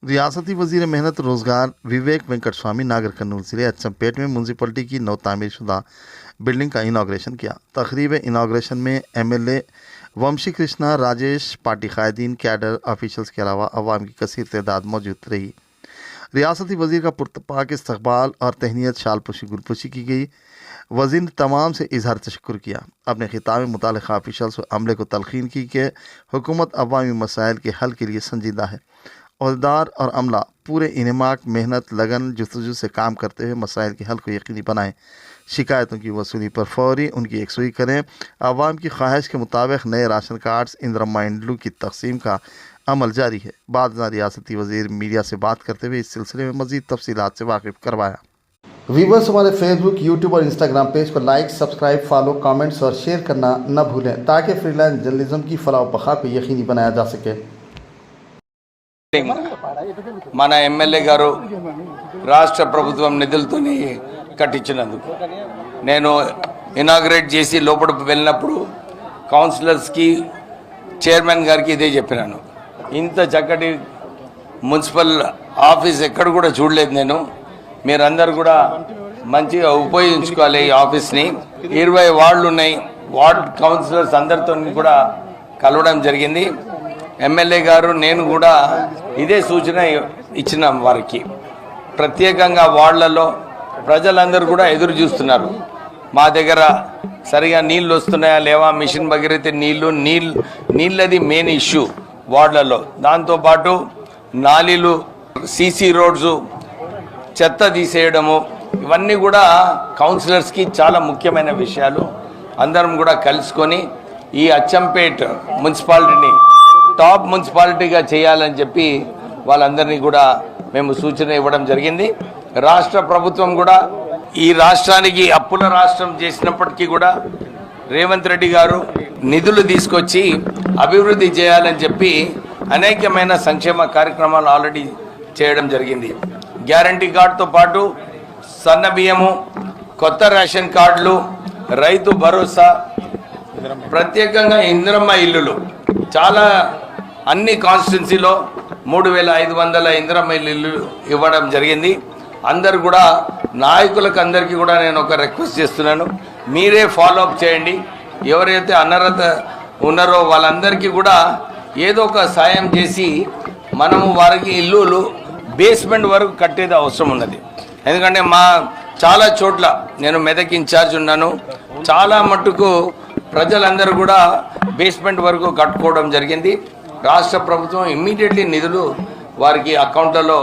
रियासती वजीर मेहनत रोजगार विवेक वेंकट स्वामी नागर कर्नूल जिले अचमपेट में म्यूनसिपलिटी की नौ तामीर शुदा बिल्डिंग का इनाग्रेशन किया। तकरीब इनाग्रेशन में एमएलए वंशी कृष्णा, राजेश, पार्टी कायदीन, कैडर ऑफिशल्स के अलावा अवाम की कसीर तादाद मौजूद रही। रियासती वजीर का पुरतपाक इस्तकबाल और तहनीत शालपुशी गुलपुशी की गई। वज़ीर ने तमाम से इजहार तशक्कुर किया। अपने खिताब में मुताल्लिक़ा ऑफिशल्स व अमले को तलखीन की कि हुकूमत अवामी मसाइल के हल के लिए संजीदा है। अहदेदार और अमला पूरे इनमाक, मेहनत, लगन, जुस्तजू से काम करते हुए मसाइल के हल को यकीनी बनाएं। शिकायतों की वसूली पर फौरी उनकी यकसुई करें। आवाम की ख्वाहिश के मुताबिक नए राशन कार्ड्स, इंदिरा इंड्लू की तकसीम का अमल जारी है। बाद रियासती वज़ीर मीडिया से बात करते हुए इस सिलसिले में मज़ीद तफसीलात से वाकिफ़ करवाया। व्यूवर्स, हमारे फेसबुक, यूट्यूब और इंस्टाग्राम पेज को लाइक, सब्सक्राइब, फॉलो, कमेंट्स और शेयर करना न भूलें ताकि फ्रीलांस जर्नलिज्म की फलाह व बखा को यकीनी बनाया जा सके। మన ఎమ్మెల్యే గారు రాష్ట్ర ప్రభుత్వం నిధులతోని కట్టించినందుకు నేను ఇనాగ్రేట్ చేసి లోపలికి వెళ్ళినప్పుడు కౌన్సిలర్స్కి, చైర్మన్ గారికి ఇదే చెప్పినాను. ఇంత చక్కటి మున్సిపల్ ఆఫీస్ ఎక్కడ కూడా చూడలేదు నేను. మీరందరూ కూడా మంచిగా ఉపయోగించుకోవాలి ఈ ఆఫీస్ని. 20 వార్డులు ఉన్నాయి. వార్డ్ కౌన్సిలర్స్ అందరితో కూడా కలవడం జరిగింది. ఎమ్మెల్యే గారు, నేను కూడా ఇదే సూచన ఇచ్చినాం వారికి. ప్రత్యేకంగా వార్డులలో ప్రజలందరూ కూడా ఎదురు చూస్తున్నారు. మా దగ్గర సరిగా నీళ్ళు వస్తున్నాయా లేవా, మిషన్ భగీరథ నీళ్ళది మెయిన్ ఇష్యూ వార్డులలో. దాంతోపాటు నాలీలు, సీసీ రోడ్స్, చెత్త తీసేయడము, ఇవన్నీ కూడా కౌన్సిలర్స్కి చాలా ముఖ్యమైన విషయాలు. అందరం కూడా కలుసుకొని ఈ అచ్చంపేట్ మున్సిపాలిటీని టాప్ మున్సిపాలిటీగా చేయాలని చెప్పి వాళ్ళందరినీ కూడా మేము సూచన ఇవ్వడం జరిగింది. రాష్ట్ర ప్రభుత్వం కూడా ఈ రాష్ట్రానికి అప్పుల రాష్ట్రం చేసినప్పటికీ కూడా రేవంత్ రెడ్డి గారు నిధులు తీసుకొచ్చి అభివృద్ధి చేయాలని చెప్పి అనేకమైన సంక్షేమ కార్యక్రమాలు ఆల్రెడీ చేయడం జరిగింది. గ్యారంటీ కార్డుతో పాటు సన్న బియ్యము, కొత్త రేషన్ కార్డులు, రైతు భరోసా, ప్రత్యేకంగా ఇందిరమ్మ ఇల్లులు చాలా అన్ని కాన్స్టిట్యున్సీలో 3500 ఇందిరమ్మ ఇల్లు ఇవ్వడం జరిగింది. అందరు కూడా నాయకులకు అందరికీ కూడా నేను ఒక రిక్వెస్ట్ చేస్తున్నాను, మీరే ఫాలో అప్ చేయండి. ఎవరైతే అనర్హత ఉన్నారో వాళ్ళందరికీ కూడా ఏదో ఒక సాయం చేసి మనము వారికి ఇల్లులు బేస్మెంట్ వరకు కట్టేది అవసరం ఉన్నది. ఎందుకంటే చాలా చోట్ల నేను మెదక్ ఇన్ఛార్జ్ ఉన్నాను, చాలా మట్టుకు ప్రజలందరూ కూడా బేస్మెంట్ వరకు కట్టుకోవడం జరిగింది. రాష్ట్ర ప్రభుత్వం ఇమ్మీడియట్లీ నిధులు వారికి అకౌంట్లలో